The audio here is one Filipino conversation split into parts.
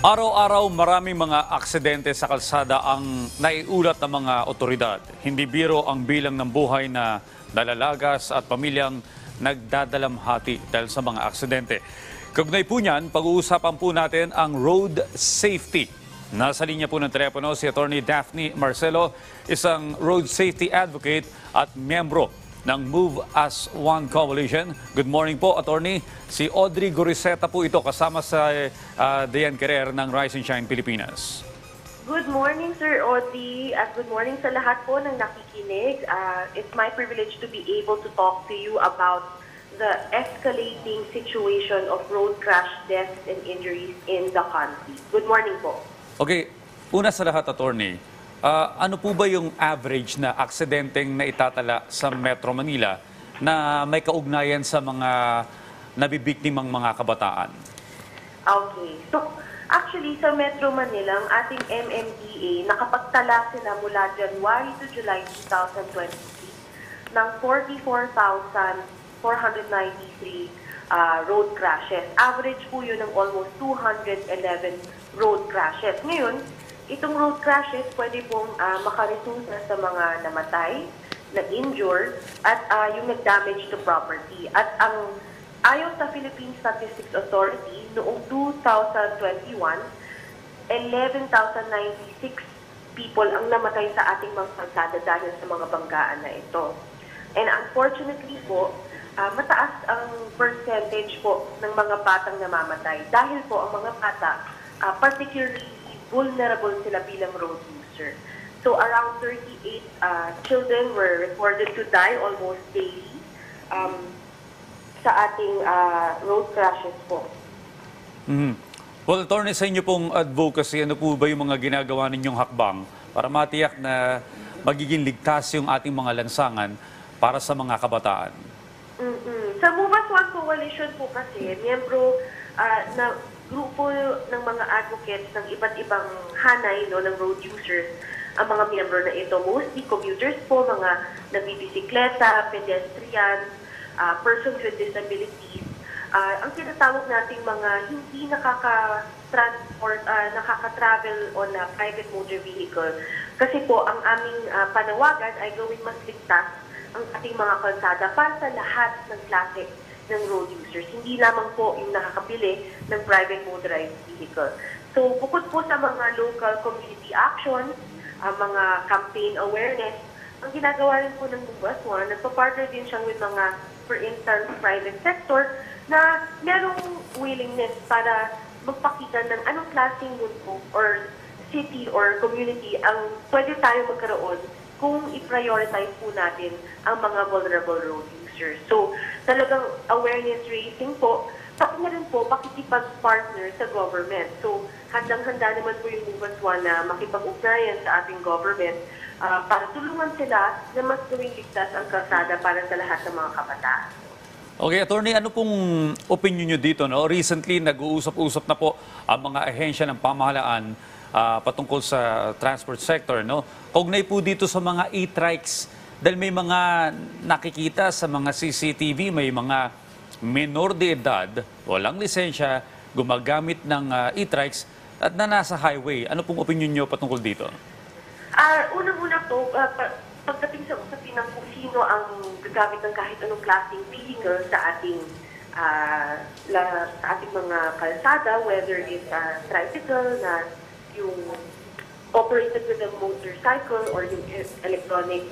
Araw-araw maraming mga aksidente sa kalsada ang naiulat ng mga otoridad. Hindi biro ang bilang ng buhay na nalalagas at pamilyang nagdadalamhati dahil sa mga aksidente. Kaugnay po niyan, pag-uusapan po natin ang road safety. Nasa linya po ng telepono si Attorney Daphne Marcelo, isang road safety advocate at miyembro ng Move as One Coalition. Good morning po, Attorney. Si Audrey Goriseta po ito kasama sa Diane Carrer ng Rise and Shine Pilipinas. Good morning, Sir Audrey, at good morning sa lahat po ng nakikinig. It's my privilege to be able to talk to you about the escalating situation of road crash deaths and injuries in the country. Good morning po. Okay, una sa lahat, Attorney, ano po ba yung average na aksidenteng na itatala sa Metro Manila na may kaugnayan sa mga nabibiktimang mga kabataan? Okay. So, actually, sa Metro Manila, ang ating MMDA, nakapagtala sila mula January to July 2023 ng 44,493 road crashes. Average po yun ng almost 211 road crashes. Ngayon, itong road crashes pwede pong makaresulta sa mga namatay, na-injure, at yung nag-damage to property. At ang ayon sa Philippine Statistics Authority, noong 2021, 11,096 people ang namatay sa ating mga kalsada dahil sa mga banggaan na ito. And unfortunately po, mataas ang percentage po ng mga batang namamatay dahil po ang mga bata, particularly vulnerable sila bilang road user. So around 38 children were reported to die almost daily sa ating road crashes po. Well, Attorney, sa inyo pong advocacy, ano po ba yung mga ginagawa ninyong hakbang para matiyak na magiging ligtas yung ating mga lansangan para sa mga kabataan? Sa Move as One Coalition po kasi, miyembro na grupo ng mga advocates ng iba't ibang hanay ng road users, ang mga miyembro na ito, mostly commuters po, mga nagbibisikleta, pedestrians, persons with disabilities. Ang tinatawag nating mga hindi nakaka-travel on a private motor vehicle. Kasi po, ang aming panawagan ay gawing mas ligtas ang ating mga kalsada para sa lahat ng klase ng road users, hindi lamang po yung nakakapili ng private motorized vehicle. So, bukod po sa mga local community actions, mga campaign awareness, ang ginagawa rin po ng Move as One, nagpa-partner din siyang with mga, for instance, private sector na merong willingness para magpakita ng anong klaseng mundo or city or community ang pwede tayo magkaroon kung i-prioritize po natin ang mga vulnerable road users. So, talagang awareness raising po, pati na rin po pakikipag-partner sa government. So, handang-handa naman po yung Move as One na makipag-ugnayan sa ating government para tulungan sila na mas gawing ligtas ang kalsada para sa lahat ng mga kabataan. Okay, Attorney, ano pong opinion nyo dito? No? Recently, nag-uusap-usap na po ang mga ahensya ng pamahalaan patungkol sa transport sector. No? Kaugnay po dito sa mga e-trikes. Dahil may mga nakikita sa mga CCTV, may mga menor de edad, walang lisensya, gumagamit ng e-trikes at na nasa highway. Ano pong opinion nyo patungkol dito? Unang-una po, pagdating sa usapin ng kung sino ang gagamit ng kahit anong klaseng vehicle sa ating mga kalsada, whether it's tricycle na yung operated with a motorcycle or yung electronic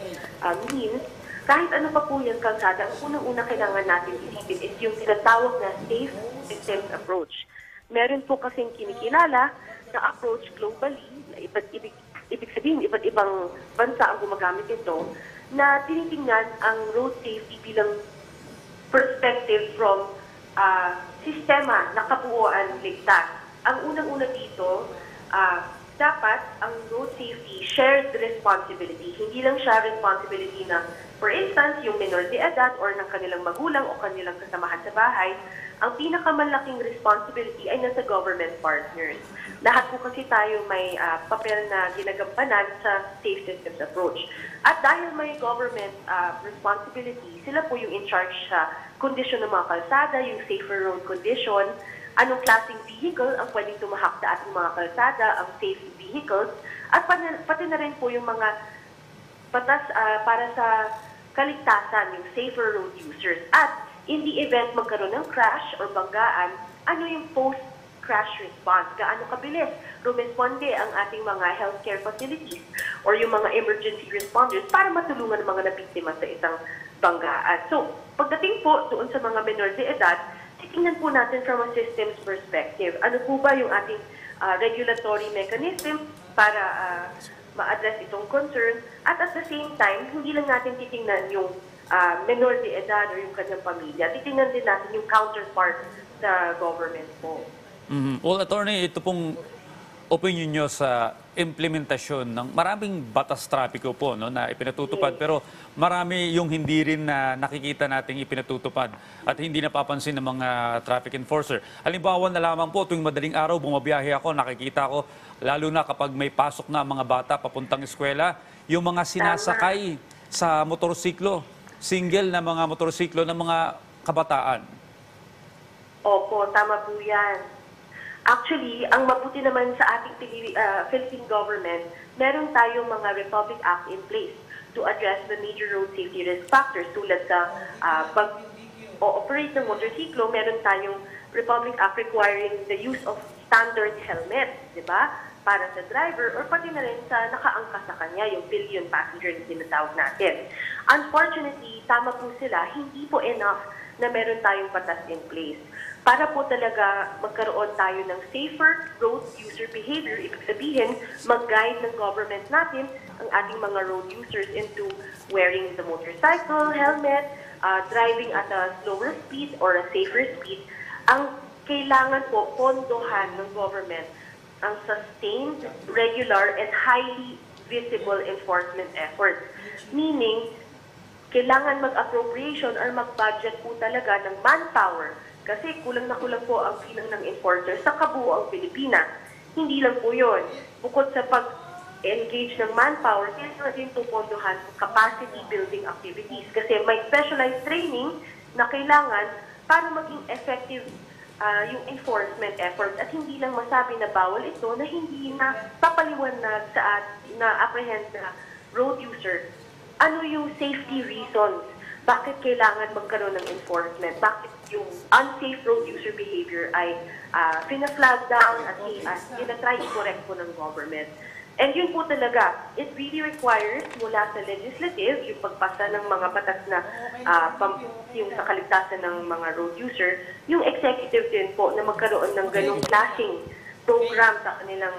means, kahit ano pa po yung kalsada, ang unang-una kailangan natin isipin is yung tinatawag na safe systems approach. Meron po kasing kinikilala na approach globally, na ibig sabihin, iba't ibang bansa ang gumagamit ito, na tinitingnan ang road safety bilang perspective from sistema na kabuuan ligtas. Ang unang-una dito, dapat ang road safety shared responsibility. Hindi lang siya responsibility ng, for instance, yung minor de edad or ng kanilang magulang o kanilang kasamahan sa bahay. Ang pinakamalaking responsibility ay nasa government partners. Lahat po kasi tayo may papel na ginagampanan sa safe systems approach. At dahil may government responsibility, sila po yung in charge sa kondisyon ng mga kalsada, yung safer road condition, anong klaseng vehicle ang pwedeng tumahak sa ating mga kalsada, ang safe vehicles, at pati na rin po yung mga batas para sa kaligtasan, yung safer road users. At in the event magkaroon ng crash or banggaan, ano yung post-crash response? Gaano kabilis rumesponde ang ating mga healthcare facilities or yung mga emergency responders para matulungan ang mga nabiktima sa isang banggaan. So, pagdating po doon sa mga menor de edad, titingnan po natin from a systems perspective. Ano po ba yung ating regulatory mechanism para ma-address itong concern, at the same time, hindi lang natin titingnan yung menor de edad o yung kanyang pamilya. Titingnan din natin yung counterpart sa government po. Well, Attorney, ito pong opinion nyo sa implementasyon ng maraming batas trapiko po, no, na ipinatutupad, pero marami yung hindi rin na nakikita nating ipinatutupad at hindi napapansin ng mga traffic enforcer. Halimbawa na lamang po, tuwing madaling araw, bumabiyahe ako, nakikita ko, lalo na kapag may pasok na mga bata papuntang eskwela, yung mga sinasakay sa motorsiklo, single na mga motorsiklo ng mga kabataan. Opo, tama po yan. Actually, ang mabuti naman sa ating Philippine government, meron tayong mga Republic Act in place to address the major road safety risk factors tulad sa pag-operate ng motorsiklo. Meron tayong Republic Act requiring the use of standard helmet, di ba? Para sa driver or pati na rin sa nakaangkas sa kanya, yung pillion passenger na tinatawag natin. Unfortunately, tama po sila, hindi po enough na meron tayong batas in place. Para po talaga magkaroon tayo ng safer road user behavior, ibig sabihin, mag-guide ng government natin ang ating mga road users into wearing the motorcycle, helmet, driving at a slower speed or a safer speed. Ang kailangan po pondohan ng government ang sustained, regular, and highly visible enforcement efforts. Meaning, kailangan mag-appropriation or mag-budget po talaga ng manpower kasi kulang na kulang po ang bilang ng enforcer sa kabuuang Pilipinas. Hindi lang po yun. Bukod sa pag-engage ng manpower, kailangan din pupondohan sa capacity building activities kasi may specialized training na kailangan para maging effective yung enforcement efforts at hindi lang masabi na bawal ito na hindi na papaliwanag sa na-apprehend na road user. Ano yung safety reasons? Bakit kailangan magkaroon ng enforcement? Bakit yung unsafe road user behavior ay pina-flag down at tinatry i-correct po ng government? And yun po talaga, it really requires mula sa legislative, yung pagpasa ng mga batas na yung sa kaligtasan ng mga road user, yung executive din po na magkaroon ng ganong klaseng program sa kanilang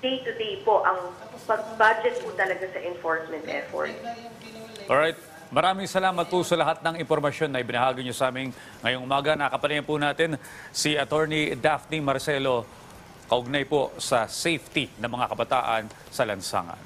day-to-day po ang pag-budget po talaga sa enforcement effort. Alright. Maraming salamat po sa lahat ng impormasyon na ibinahagi nyo sa amin ngayong umaga. Nakapanayan po natin si Attorney Daphne Marcelo kaugnay po sa safety ng mga kabataan sa lansangan.